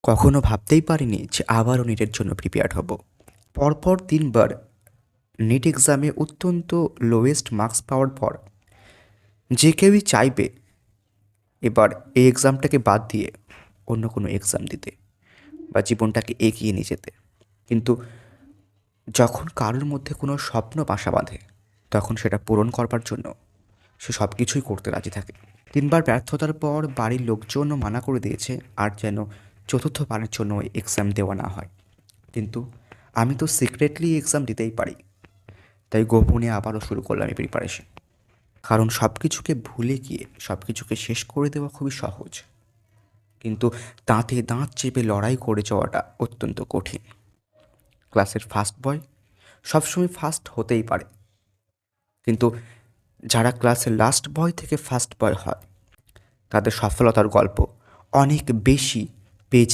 কখনো ভাবতেই পারিনি যে আবারও নিটের জন্য প্রিপেয়ার হব। পরপর 3বার নিট এক্সামে অত্যন্ত লোয়েস্ট মার্কস পাওয়ার পর যে কেউই চাইবে এবার এই এক্সামটাকে বাদ দিয়ে অন্য কোনো এক্সাম দিতে বা জীবনটাকে এগিয়ে নিয়ে যেতে। কিন্তু যখন কারোর মধ্যে কোনো স্বপ্ন বাসা বাঁধে তখন সেটা পূরণ করবার জন্য সে সব কিছুই করতে রাজি থাকে। 3বার ব্যর্থতার পর বাড়ির লোকজনও মানা করে দিয়েছে আর যেন চতুর্থবারের জন্য ওই এক্সাম দেওয়া না হয়। কিন্তু আমি তো সিক্রেটলি এক্সাম দিতেই পারি, তাই গোপনে আবারও শুরু করলাম এই প্রিপারেশন। কারণ সব কিছুকে ভুলে গিয়ে সব কিছুকে শেষ করে দেওয়া খুবই সহজ, কিন্তু দাঁতে দাঁত চেপে লড়াই করে যাওয়াটা অত্যন্ত কঠিন। ক্লাসের ফার্স্ট বয় সবসময় ফার্স্ট হতেই পারে, কিন্তু যারা ক্লাসের লাস্ট বয় থেকে ফার্স্ট বয় হয় তাদের সফলতার গল্প অনেক বেশি পেজ